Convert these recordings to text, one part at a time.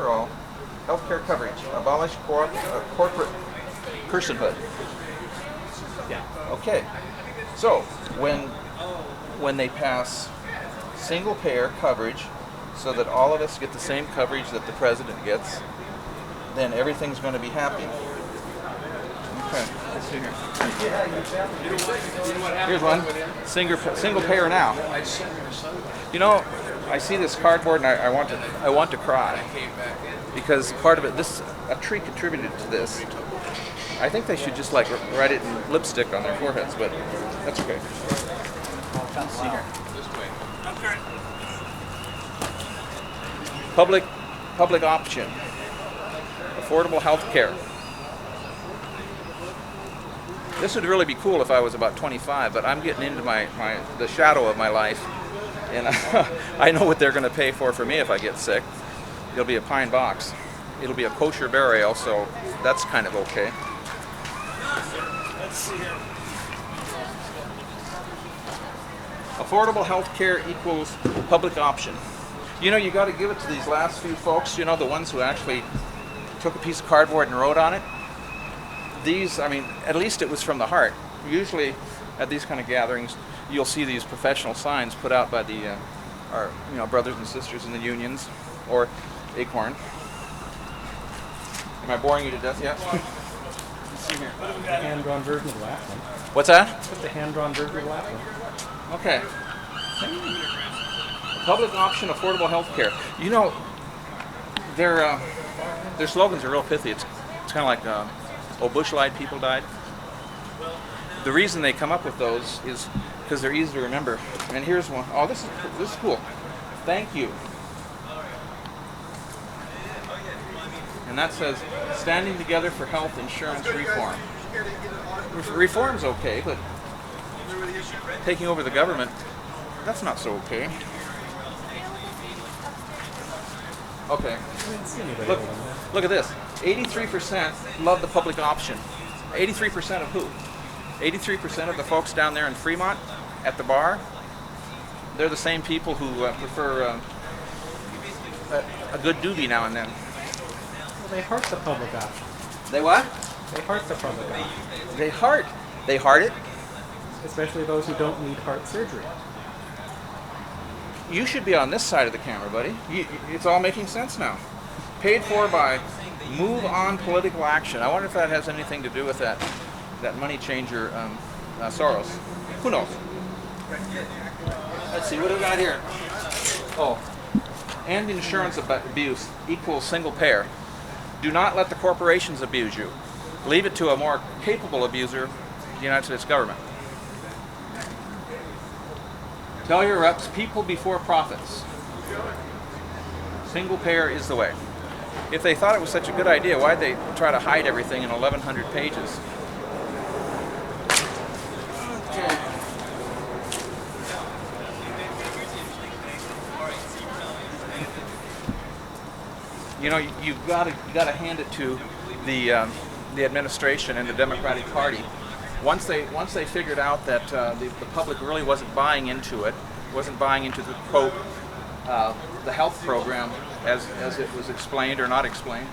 for all, healthcare coverage, abolish corporate personhood. Yeah. Okay, so when they pass single payer coverage so that all of us get the same coverage that the president gets, then everything's going to be happy. Okay, let's see here. Here's one. Single payer now. You know, I see this cardboard and I want to cry because part of it, a tree contributed to this. I think they should just like write it in lipstick on their foreheads, but that's okay. Let's see here. Public option. Affordable health care. This would really be cool if I was about 25, but I'm getting into the shadow of my life, and I know what they're going to pay for me if I get sick. It'll be a pine box. It'll be a kosher burial, so that's kind of okay. Let's see here. Affordable health care equals public option. You know, you got to give it to these last few folks, you know, the ones who actually took a piece of cardboard and wrote on it. These, I mean, at least it was from the heart. Usually at these kind of gatherings, you'll see these professional signs put out by our brothers and sisters in the unions or Acorn. Am I boring you to death yet? Let's see here. The hand-drawn version of the last one. What's that? Just the hand-drawn version of the last one. Okay. Public option, affordable health care. You know, their slogans are real pithy. It's kind of like, Bush lied, people died. The reason they come up with those is because they're easy to remember. And here's one. Oh, this is cool. Thank you. And that says, standing together for health insurance reform. Reform's okay, but taking over the government, that's not so okay. Okay. Look at this. 83% love the public option. 83% of who? 83% of the folks down there in Fremont at the bar. They're the same people who prefer a good doobie now and then. Well, they heart the public option. They what? They heart the public option. They heart it. Especially those who don't need heart surgery. You should be on this side of the camera, buddy. It's all making sense now. Paid for by Move On Political Action. I wonder if that has anything to do with that money changer, Soros. Who knows? Let's see, what do we got here? Oh, and insurance abuse equals single payer. Do not let the corporations abuse you. Leave it to a more capable abuser, the United States government. Tell your reps, people before profits. Single payer is the way. If they thought it was such a good idea, why'd they try to hide everything in 1,100 pages? Okay. You know, you got to hand it to the administration and the Democratic Party. Once they figured out that the public really wasn't buying into the quote the health program as it was explained or not explained,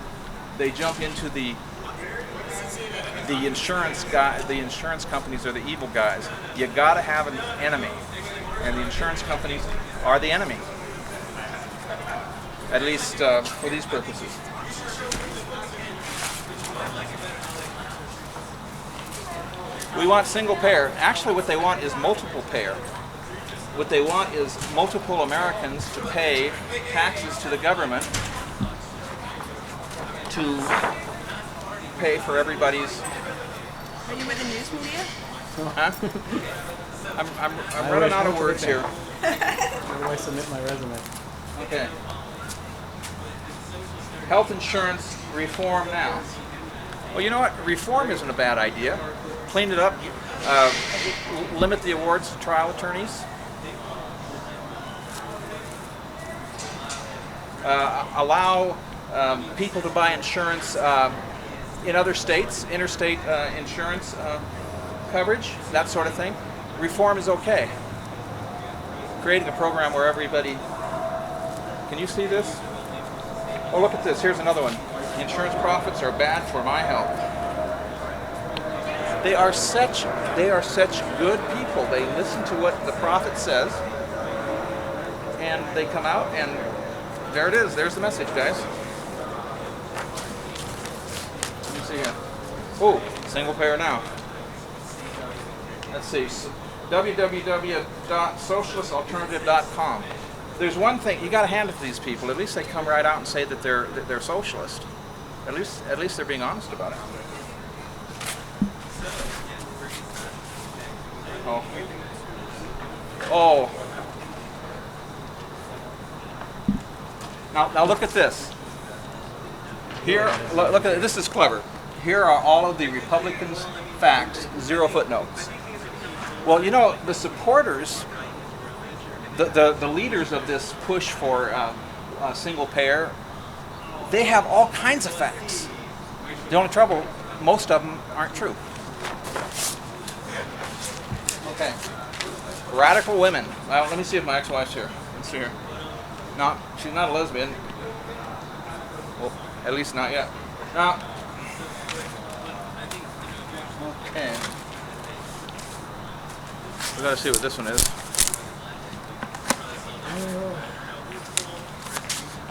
they jump into the insurance guy. The insurance companies are the evil guys. You got to have an enemy, and the insurance companies are the enemy. At least for these purposes. We want single payer. Actually, what they want is multiple payer. What they want is multiple Americans to pay taxes to the government to pay for everybody's. Are you with the news media? Huh? I'm running out of words here. How do I submit my resume? Okay. Health insurance reform now. Well, you know what? Reform isn't a bad idea. Clean it up. Limit the awards to trial attorneys. Allow people to buy insurance in other states, interstate insurance coverage, that sort of thing. Reform is okay. Creating a program where everybody. Can you see this? Oh, look at this. Here's another one. Insurance profits are bad for my health. They are such good people. They listen to what the prophet says, and they come out, and there it is. There's the message, guys. Let me see here. Oh, single payer now. Let's see. www.socialistalternative.com. There's one thing you got to hand it to these people. At least they come right out and say that they're socialist. At least they're being honest about it. Oh. Now look at this. Here, look at this. Is clever. Here are all of the Republicans' facts, 0 footnotes. Well, you know, the supporters, the leaders of this push for single payer, they have all kinds of facts. The only trouble, most of them aren't true. Okay. Radical women. Well, let me see if my ex-wife's here. Let's see here. No, she's not a lesbian. Well, at least not yet. No. Okay. We gotta see what this one is.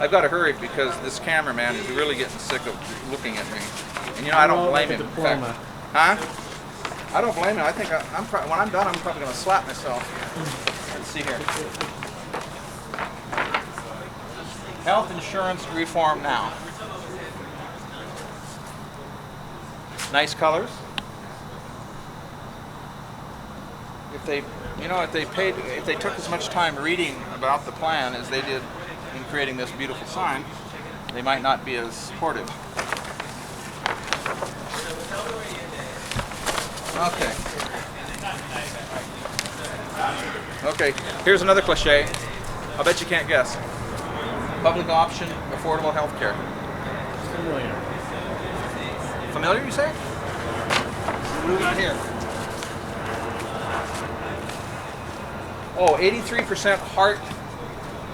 I've got to hurry because this cameraman is really getting sick of looking at me. And you know, I don't blame him. In fact, huh? I don't blame him. I think when I'm done, I'm probably going to slap myself. Let's see here. Health insurance reform now. Nice colors. If they took as much time reading about the plan as they did in creating this beautiful sign, they might not be as supportive. Okay. Okay, here's another cliche. I'll bet you can't guess. Public option, affordable health care. Familiar. Familiar, you say? What do we got here? Oh, 83% heart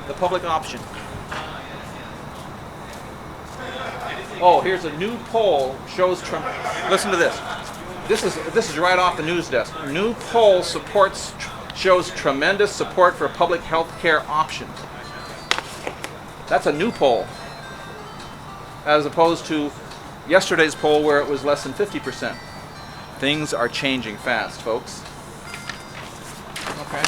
the public option. Oh, here's a new poll shows listen to this. This is right off the news desk. New poll shows tremendous support for public health care options. That's a new poll, as opposed to yesterday's poll where it was less than 50%. Things are changing fast, folks. Okay.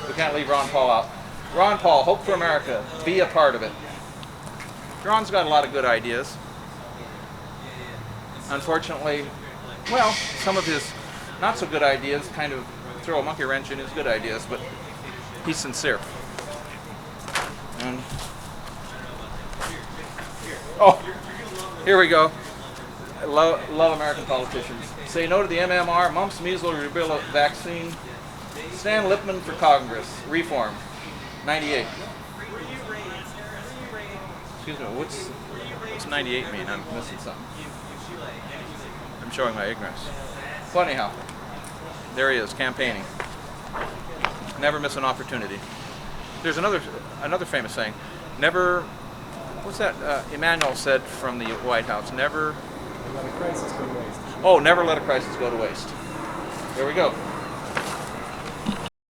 We can't leave Ron Paul out. Ron Paul, Hope for America, be a part of it. Ron's got a lot of good ideas. Unfortunately, well, some of his not so good ideas kind of throw a monkey wrench in his good ideas, but he's sincere. And oh, here we go. I love American politicians. Say no to the MMR, mumps, measles, rubella vaccine. Stan Lipman for Congress. Reform. 98. Excuse me, what's 98 mean? I'm missing something. I'm showing my ignorance. Well, anyhow, there he is, campaigning. Never miss an opportunity. There's another famous saying. Never, what's that Emmanuel said from the White House? Never Let a crisis go to waste. Oh, never let a crisis go to waste. There we go.